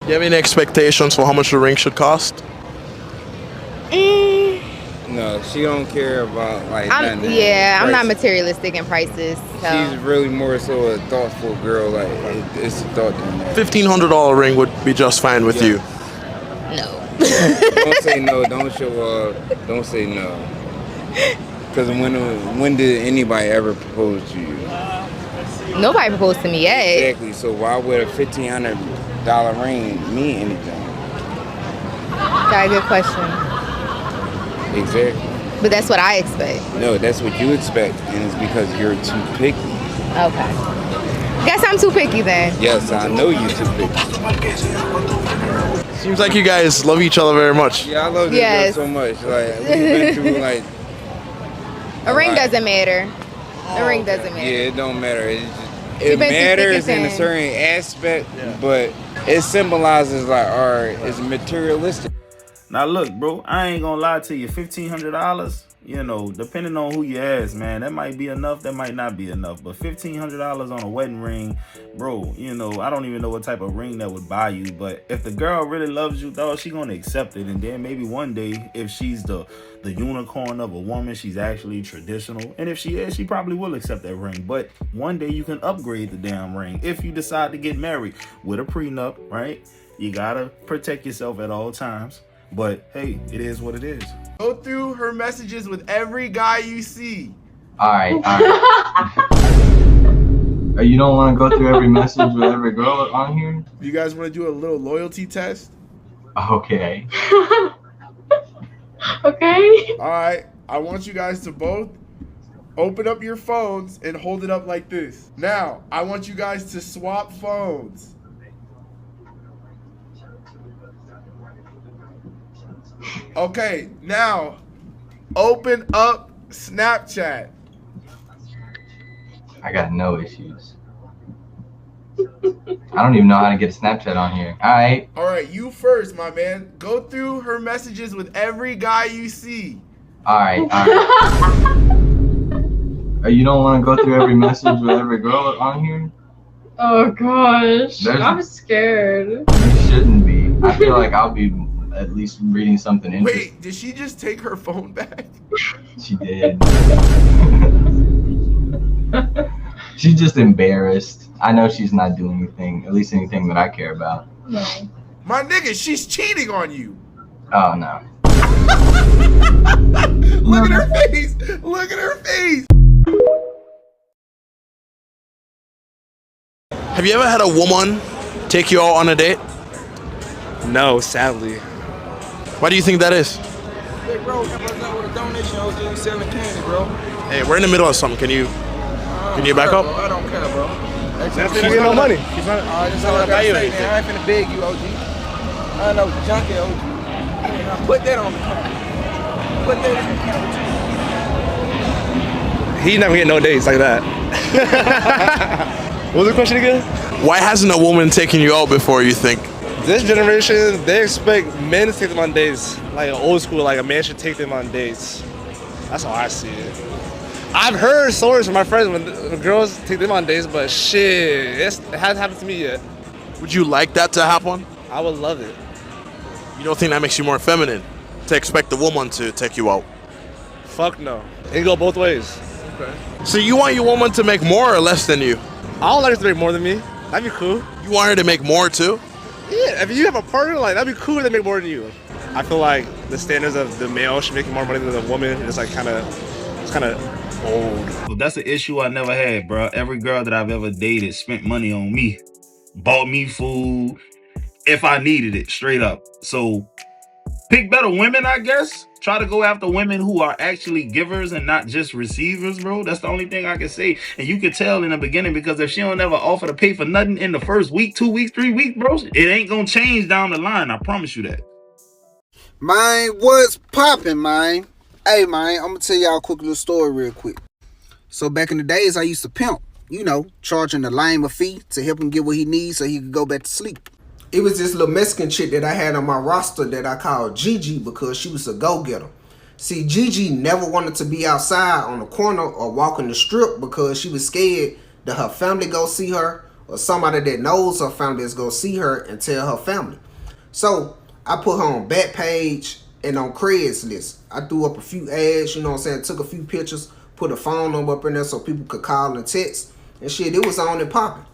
you have any expectations for how much the ring should cost? No, she don't care about like nothing. Yeah, I'm not Price. materialistic in prices. So. She's really more so a thoughtful girl. Like it's a thought in there. $1,500 ring would be just fine with you. No. Don't say no. Don't show up. Don't say no. Because when did anybody ever propose to you? Nobody proposed to me yet. Exactly. So why would a $1,500 ring mean anything? Got a good question. Exactly. But that's what I expect. No, that's what you expect, and it's because you're too picky. Okay. Guess I'm too picky then. Yes, I know you're too picky. Seems like you guys love each other very much. Yeah, I love this girl so much. Like we've been through like. A ring doesn't matter. The ring doesn't matter. Yeah, it don't matter. It matters in a certain aspect, but it symbolizes like, alright, it's materialistic. Now look, bro, I ain't gonna lie to you. $1,500, you know, depending on who you ask, man, that might be enough, that might not be enough. But $1,500 on a wedding ring, bro, you know, I don't even know what type of ring that would buy you. But if the girl really loves you, dog, she gonna accept it. And then maybe one day, if she's the unicorn of a woman, she's actually traditional. And if she is, she probably will accept that ring. But one day you can upgrade the damn ring if you decide to get married with a prenup, right? You gotta protect yourself at all times. But hey, it is what it is. Go through her messages with every guy you see. All right. You don't want to go through every message with every girl on here? You guys want to do a little loyalty test? Okay. Okay. All right. I want you guys to both open up your phones and hold it up like this. Now, I want you guys to swap phones. Okay, now open up Snapchat. I got no issues. I don't even know how to get a Snapchat on here. All right, you first, my man. Go through her messages with every guy you see. All right. You don't want to go through every message with every girl on here? Oh gosh, I'm scared. You shouldn't be. I feel like I'll be at least reading something interesting. Wait, did she just take her phone back? She did. She's just embarrassed. I know she's not doing anything, at least anything that I care about. No. My nigga, she's cheating on you. Oh, no. Look at her face. Look at her face. Have you ever had a woman take you out on a date? No, sadly. Why do you think that is? Hey, bro, help us out with a donation. OG selling candy, bro. Hey, we're in the middle of something. Can you back up? Bro. I don't care, bro. She's getting no money. That's all I gotta say, man. I ain't finna beg you, OG. I know, junkie, OG. Put that on the card. Put that in the card. He never get no dates like that. What was the question again? Why hasn't a woman taken you out before, you think? This generation, they expect men to take them on dates. Like an old school, like a man should take them on dates. That's how I see it. I've heard stories from my friends when girls take them on dates, but shit, it hasn't happened to me yet. Would you like that to happen? I would love it. You don't think that makes you more feminine to expect a woman to take you out? Fuck no. It can go both ways. Okay. So you want your woman to make more or less than you? I don't like her to make more than me. That'd be cool. You want her to make more too? Yeah, if you have a partner, like that'd be cool to make more than you. I feel like the standards of the male should make more money than the woman. It's like kind of old. Well, that's an issue I never had, bro. Every girl that I've ever dated spent money on me, bought me food if I needed it, straight up. So pick better women, I guess. Try to go after women who are actually givers and not just receivers, bro. That's the only thing I can say. And you can tell in the beginning, because if she don't ever offer to pay for nothing in the first week, 2 weeks, 3 weeks, bro, it ain't gonna change down the line. I promise you that. Man, what's poppin', man? Hey, man, I'm gonna tell y'all a quick little story real quick. So back in the days, I used to pimp, you know, charging the lame a fee to help him get what he needs so he could go back to sleep. It was this little Mexican chick that I had on my roster that I called Gigi because she was a go-getter. See, Gigi never wanted to be outside on the corner or walking the strip because she was scared that her family go see her or somebody that knows her family is gonna see her and tell her family. So I put her on Backpage and on Craigslist. I threw up a few ads, you know what I'm saying, took a few pictures, put a phone number up in there so people could call and text, and shit, it was on and popping.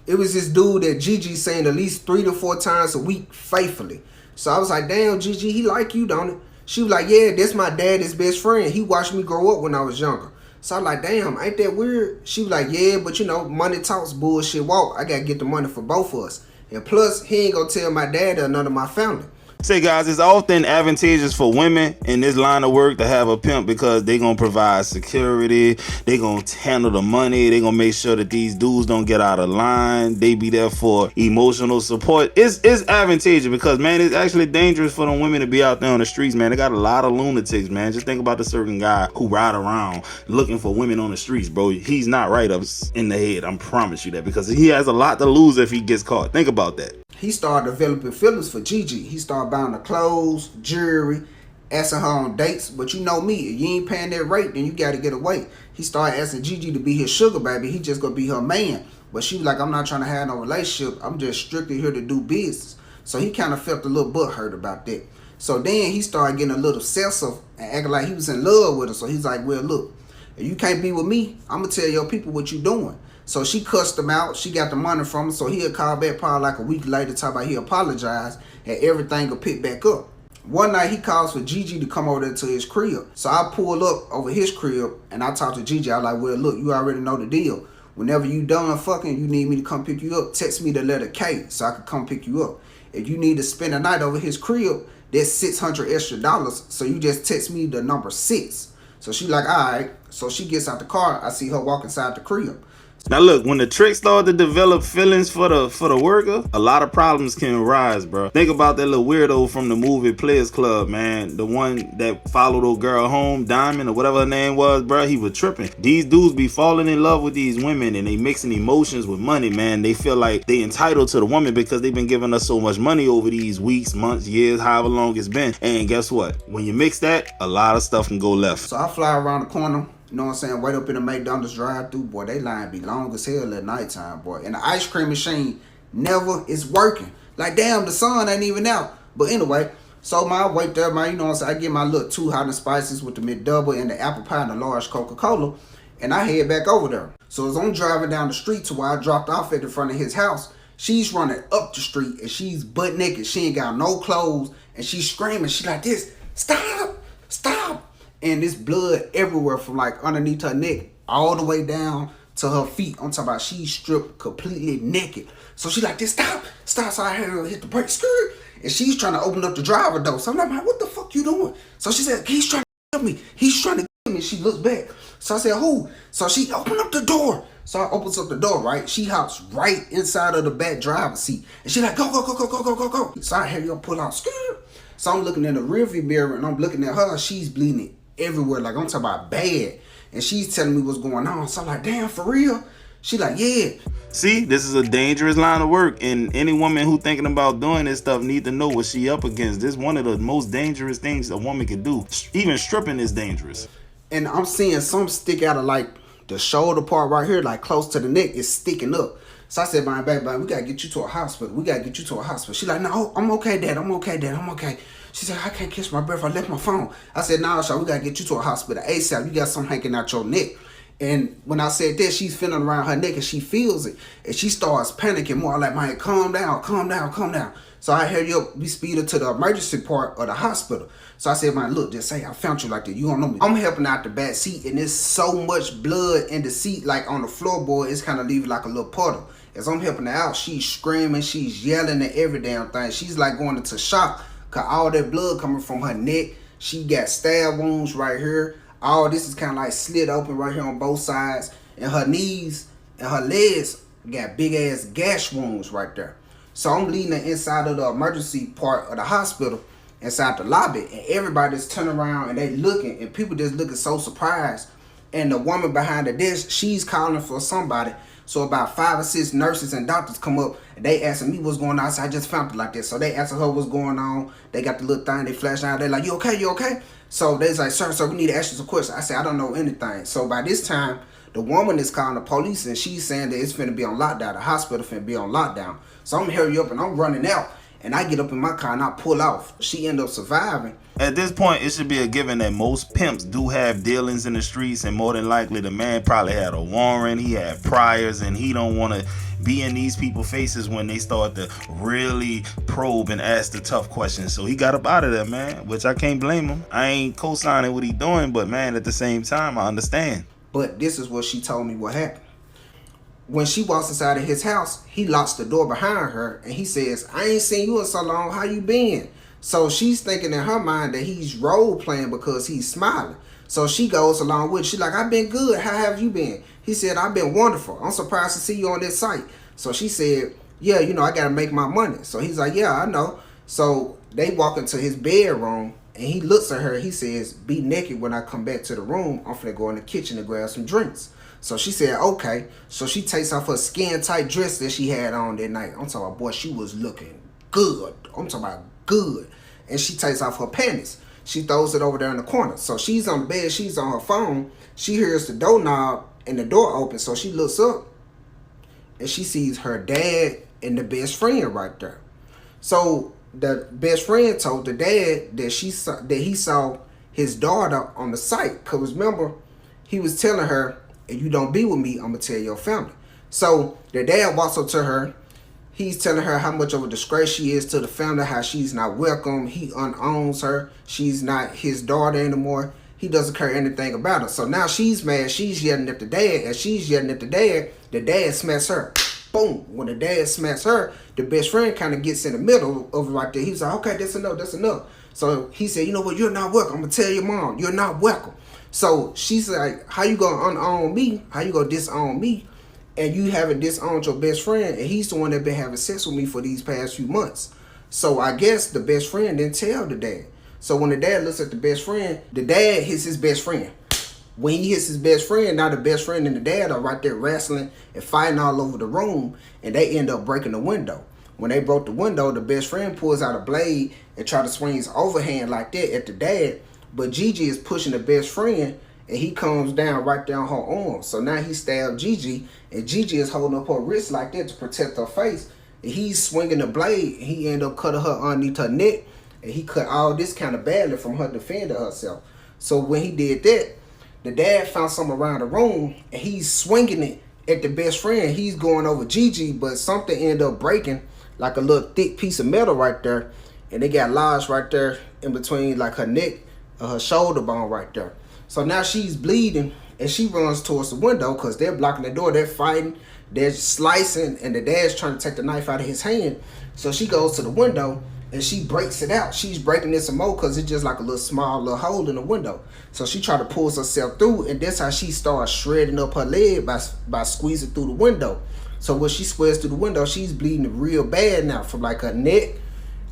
It was this dude that Gigi seen at least 3 to 4 times a week faithfully. So I was like, damn, Gigi, he like you, don't it? She was like, yeah, that's my daddy's best friend. He watched me grow up when I was younger. So I was like, damn, ain't that weird? She was like, yeah, but you know, money talks, bullshit walk. I gotta get the money for both of us. And plus, he ain't gonna tell my dad or none of my family. Say, guys, it's often advantageous for women in this line of work to have a pimp because they gonna provide security, they gonna handle the money, they gonna make sure that these dudes don't get out of line, they be there for emotional support. It's advantageous because, man, it's actually dangerous for them women to be out there on the streets, man. They got a lot of lunatics, man. Just think about the certain guy who ride around looking for women on the streets, bro. He's not right up in the head, I promise you that, because he has a lot to lose if he gets caught. Think about that. He started developing feelings for Gigi. He started buying her clothes, jewelry, asking her on dates. But you know me, if you ain't paying that rate, then you got to get away. He started asking Gigi to be his sugar baby. He just gonna be her man. But she was like, I'm not trying to have no relationship. I'm just strictly here to do business. So he kind of felt a little butthurt about that. So then he started getting a little obsessive and acting like he was in love with her. So he's like, well, look, if you can't be with me, I'm gonna tell your people what you doing. So she cussed him out. She got the money from him. So he'll call back probably like a week later, talk about he apologized, and everything will pick back up. One night he calls for Gigi to come over there to his crib. So I pull up over his crib and I talk to Gigi. I like, well, look, you already know the deal. Whenever you done fucking, you need me to come pick you up, text me the letter K so I can come pick you up. If you need to spend a night over his crib, that's $600 extra. So you just text me the number 6. So she like, all right. So she gets out the car. I see her walk inside the crib. Now look, when the trick started to develop feelings for the worker, a lot of problems can arise, bro. Think about that little weirdo from the movie Players Club, man. The one that followed old girl home, Diamond or whatever her name was, bro. He was tripping. These dudes be falling in love with these women and they mixing emotions with money, man. They feel like they entitled to the woman because they've been giving us so much money over these weeks, months, years, however long it's been. And guess what? When you mix that, a lot of stuff can go left. So I fly around the corner. You know what I'm saying? Wait up in the McDonald's drive-thru, boy, they line be long as hell at nighttime, boy. And the ice cream machine never is working. Like, damn, the sun ain't even out. But anyway, so I wait there, man, you know what I'm saying? I get my little 2 hot and spices with the McDouble and the apple pie and the large Coca-Cola, and I head back over there. So as I'm driving down the street to where I dropped off at the front of his house, she's running up the street, and she's butt naked. She ain't got no clothes, and she's screaming. She like this, stop, stop. And there's blood everywhere from like underneath her neck all the way down to her feet. I'm talking about she's stripped completely naked. So she like this, stop. So I had her hit the brake, skirt. And she's trying to open up the driver door. So I'm like, what the fuck you doing? So she said, he's trying to kill me. He's trying to kill me. She looks back. So I said, who? So she opened up the door. So I opens up the door, right? She hops right inside of the back driver's seat. And she like, go, go, go, go, go, go, go, go. So I had her pull out, skirt. So I'm looking in the rearview mirror and I'm looking at her. She's bleeding everywhere, like I'm talking about bad, and she's telling me what's going on. So I'm like, damn, for real? She like, yeah. See, this is a dangerous line of work, and any woman who thinking about doing this stuff need to know what she up against. This is one of the most dangerous things a woman can do. Even stripping is dangerous. And I'm seeing some stick out of like the shoulder part right here, like close to the neck, is sticking up. So I said, my baby, we gotta get you to a hospital. We gotta get you to a hospital. She like, no, I'm okay, Dad. I'm okay, Dad. I'm okay. She said, I can't catch my breath. I left my phone. I said, nah, Shaw, we got to get you to a hospital ASAP. You got something hanging out your neck. And when I said that, she's feeling around her neck and she feels it. And she starts panicking more. I'm like, man, calm down, calm down, calm down. So I hurry up, we speed her to the emergency part of the hospital. So I said, man, look, just say I found you like that. You don't know me. I'm helping out the back seat and there's so much blood in the seat, like on the floorboard, it's kind of leaving like a little puddle. As I'm helping her out, she's screaming, she's yelling at every damn thing. She's like going into shock. Cause all that blood coming from her neck. She got stab wounds right here. All this is kind of like slit open right here on both sides. And her knees and her legs got big ass gash wounds right there. So I'm leading her inside of the emergency part of the hospital, inside the lobby. And everybody's turning around and they looking. And people just looking so surprised. And the woman behind the desk, she's calling for somebody. So about 5 or 6 nurses and doctors come up and they asking me what's going on. So I just found it like this. So they asking her what's going on. They got the little thing, they flash out. They're like, you okay, you okay? So they's like, sir, we need to ask you some questions. I said, I don't know anything. So by this time, The woman is calling the police and she's saying that it's finna be on lockdown. The hospital finna be on lockdown. So I'm hurry up and I'm running out. And I get up in my car and I pull off. She end up surviving. At this point, it should be a given that most pimps do have dealings in the streets, and more than likely the man probably had a warrant, he had priors, and he don't want to be in these people's faces when they start to really probe and ask the tough questions. So he got up out of there, man, which I can't blame him. I ain't co-signing what he doing, but man, at the same time, I understand. But this is what she told me what happened. When she walks inside of his house, he locks the door behind her and he says, I ain't seen you in so long, how you been? So she's thinking in her mind that he's role playing because he's smiling. So she goes along with it. She's like, I've been good, how have you been? He said, I've been wonderful. I'm surprised to see you on this site. So she said, yeah, you know, I gotta make my money. So he's like, yeah, I know. So they walk into his bedroom and he looks at her. He says, be naked when I come back to the room. I'm finna go in the kitchen and grab some drinks. So she said, okay. So she takes off her skin tight dress that she had on that night. I'm talking about, boy, she was looking good. I'm talking about good. And she takes off her panties. She throws it over there in the corner. So she's on the bed. She's on her phone. She hears the doorknob and the door open. So she looks up and she sees her dad and the best friend right there. So the best friend told the dad that he saw his daughter on the site. Because remember, he was telling her, if you don't be with me, I'm going to tell your family. So the dad walks up to her. He's telling her how much of a disgrace she is to the family, how she's not welcome. He unowns her. She's not his daughter anymore. He doesn't care anything about her. So now she's mad. She's yelling at the dad. As she's yelling at the dad smacks her. Boom. When the dad smacks her, the best friend kind of gets in the middle of it right there. He's like, okay, that's enough. That's enough. So he said, you know what? You're not welcome. I'm going to tell your mom. You're not welcome. So she's like, how you gonna unown me? How you gonna disown me? And you haven't disowned your best friend, and he's the one that been having sex with me for these past few months. So I guess the best friend didn't tell the dad. So when the dad looks at the best friend, the dad hits his best friend. When he hits his best friend, now the best friend and the dad are right there wrestling and fighting all over the room, and they end up breaking the window. When they broke the window, the best friend pulls out a blade and try to swing his overhand like that at the dad. But Gigi is pushing the best friend, and he comes down right down her arm. So now he stabbed Gigi, and Gigi is holding up her wrist like that to protect her face. And he's swinging the blade, and he ended up cutting her underneath her neck, and he cut all this kind of badly from her defending herself. So when he did that, the dad found something around the room, and he's swinging it at the best friend. He's going over Gigi, but something ended up breaking, like a little thick piece of metal right there, and they got lodged right there in between like her neck, her shoulder bone right there. So now she's bleeding and she runs towards the window because they're blocking the door. They're fighting, they're slicing, and the dad's trying to take the knife out of his hand. So she goes to the window and she breaks it out. She's breaking this some more because it's just like a little small little hole in the window. So she tried to pull herself through, and that's how she starts shredding up her leg by squeezing through the window. So when she squeezes through the window, she's bleeding real bad now from like her neck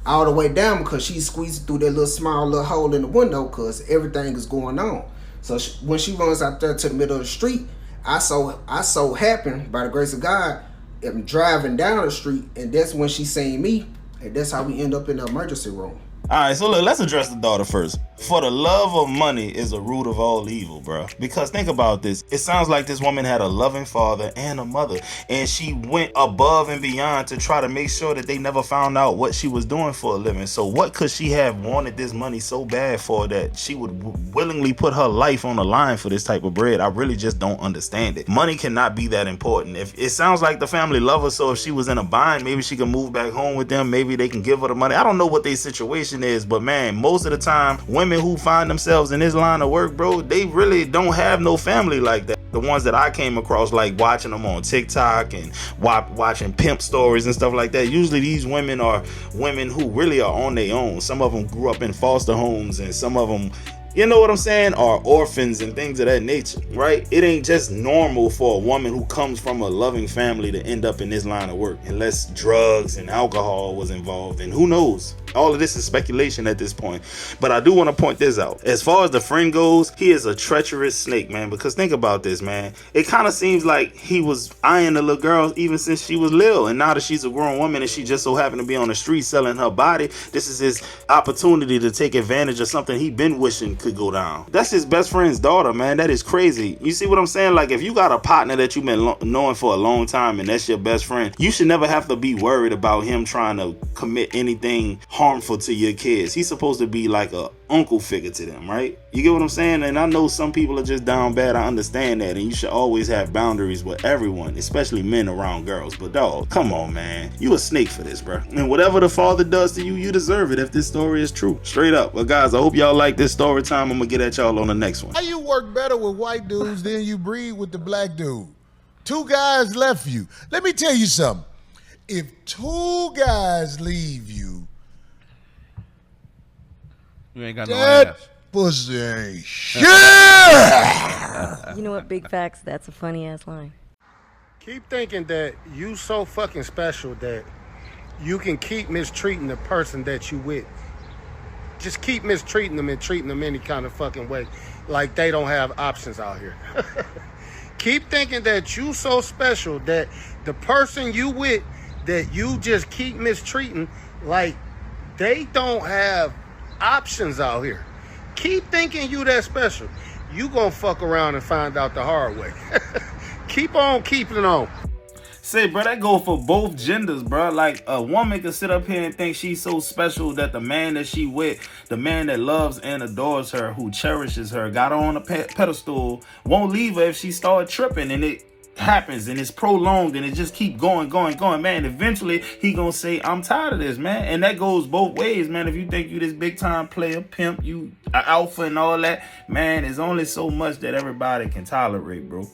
all the way down because she's squeezing through that little small little hole in the window because everything is going on. So when she runs out there to the middle of the street, I so happen, by the grace of God, am driving down the street, and that's when she seen me, and that's how we end up in the emergency room. All right, so look, let's address the daughter first. For the love of money is a root of all evil, bro. Because think about this. It sounds like this woman had a loving father and a mother, and she went above and beyond to try to make sure that they never found out what she was doing for a living. So what could she have wanted this money so bad for that she would willingly put her life on the line for this type of bread? I really just don't understand it. Money cannot be that important. If it sounds like the family love her, so if she was in a bind, maybe she can move back home with them. Maybe they can give her the money. I don't know what their situation is, but man, most of the time, women who find themselves in this line of work, bro, they really don't have no family like that. The ones that I came across, like watching them on TikTok and watching pimp stories and stuff like that, usually these women are women who really are on their own. Some of them grew up in foster homes, and some of them, you know what I'm saying, are orphans and things of that nature, right? It ain't just normal for a woman who comes from a loving family to end up in this line of work, unless drugs and alcohol was involved, and who knows? All of this is speculation at this point. But I do want to point this out. As far as the friend goes, he is a treacherous snake, man. Because think about this, man. It kind of seems like he was eyeing the little girl even since she was little. And now that she's a grown woman and she just so happened to be on the street selling her body, this is his opportunity to take advantage of something he been wishing could go down. That's his best friend's daughter, man. That is crazy. You see what I'm saying? Like, if you got a partner that you've been knowing for a long time and that's your best friend, you should never have to be worried about him trying to commit anything harmful to your kids. He's supposed to be like a uncle figure to them, right? You get what I'm saying? And I know some people are just down bad. I understand that. And you should always have boundaries with everyone, especially men around girls. But dog, come on, man. You a snake for this, bro. And whatever the father does to you, you deserve it if this story is true. Straight up. Well, guys, I hope y'all like this story time. I'm gonna get at y'all on the next one. How you work better with white dudes than you breed with the black dude? 2 guys left you. Let me tell you something. If 2 guys leave you, you ain't got no that ass. Pussy ain't shit. You know what, big facts? That's a funny ass line. Keep thinking that you so fucking special that you can keep mistreating the person that you with. Just keep mistreating them and treating them any kind of fucking way, like they don't have options out here. Keep thinking that you so special that the person you with that you just keep mistreating, like they don't have options out here. Keep thinking you that special. You gonna fuck around and find out the hard way. Keep on keeping on. Say, bro, that go for both genders, bro. Like, a woman can sit up here and think she's so special that the man that she with, the man that loves and adores her, who cherishes her, got her on a pedestal, won't leave her if she start tripping, and it happens and it's prolonged and it just keep going, man. Eventually he gonna say, I'm tired of this, man. And that goes both ways, man. If you think you this big time player, pimp, you alpha and all that, man, there's only so much that everybody can tolerate, bro.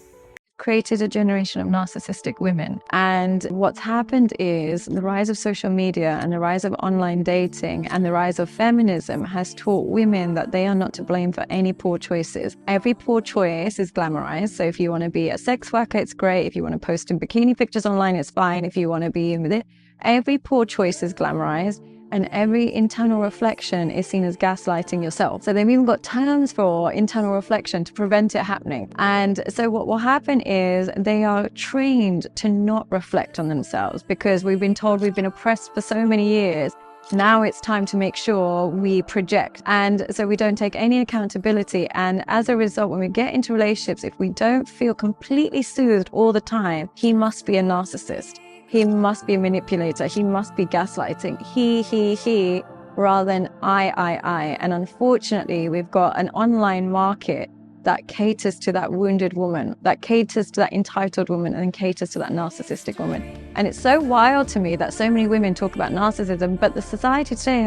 Created a generation of narcissistic women. And what's happened is the rise of social media and the rise of online dating and the rise of feminism has taught women that they are not to blame for any poor choices. Every poor choice is glamorized. So if you want to be a sex worker, it's great. If you want to post in bikini pictures online, it's fine. If you want to be in with it, every poor choice is glamorized. And every internal reflection is seen as gaslighting yourself. So they've even got terms for internal reflection to prevent it happening. And so what will happen is they are trained to not reflect on themselves because we've been told we've been oppressed for so many years. Now it's time to make sure we project. And so we don't take any accountability. And as a result, when we get into relationships, if we don't feel completely soothed all the time, he must be a narcissist. He must be a manipulator. He must be gaslighting. He, rather than I. And unfortunately, we've got an online market that caters to that wounded woman, that caters to that entitled woman, and caters to that narcissistic woman. And it's so wild to me that so many women talk about narcissism, but the society today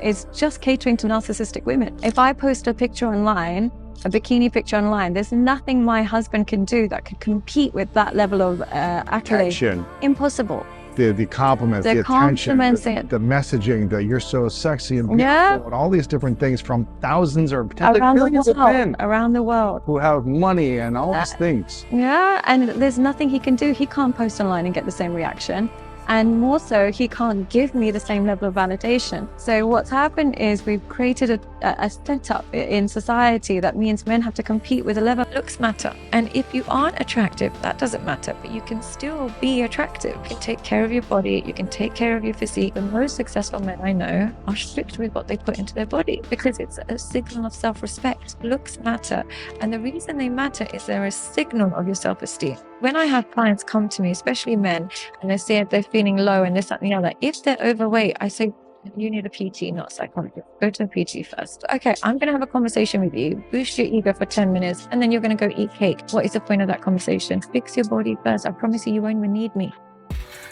is just catering to narcissistic women. If I post a picture online, a bikini picture online, there's nothing my husband can do that could compete with that level of accolade. Attention. Impossible. The compliments, the attention, the messaging that you're so sexy and beautiful, and all these different things from thousands or potentially millions of men around the world who have money and all these things. Yeah, and there's nothing he can do. He can't post online and get the same reaction. And more so, he can't give me the same level of validation. So what's happened is we've created a setup in society that means men have to compete with a level. Looks matter. And if you aren't attractive, that doesn't matter, but you can still be attractive. You can take care of your body. You can take care of your physique. The most successful men I know are strict with what they put into their body because it's a signal of self-respect. Looks matter. And the reason they matter is they're a signal of your self-esteem. When I have clients come to me, especially men, and they say they're feeling low and this, that, and the other, if they're overweight, I say, you need a PT, not a psychologist. Go to a PT first. Okay, I'm going to have a conversation with you, boost your ego for 10 minutes, and then you're going to go eat cake. What is the point of that conversation? Fix your body first. I promise you, you won't even need me.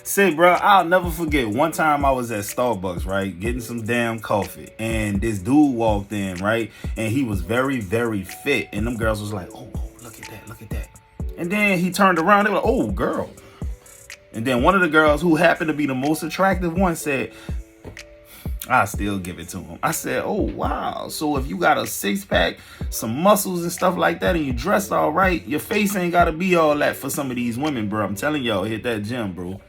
Say, bro, I'll never forget. One time I was at Starbucks, right, getting some damn coffee, and this dude walked in, right, and he was very, very fit, and them girls was like, oh, look at that, look at that. And then he turned around, they were like, oh, girl. And then one of the girls who happened to be the most attractive one said, I still give it to him. I said, oh, wow. So if you got a 6-pack, some muscles and stuff like that, and you dressed all right, your face ain't got to be all that for some of these women, bro. I'm telling y'all, hit that gym, bro.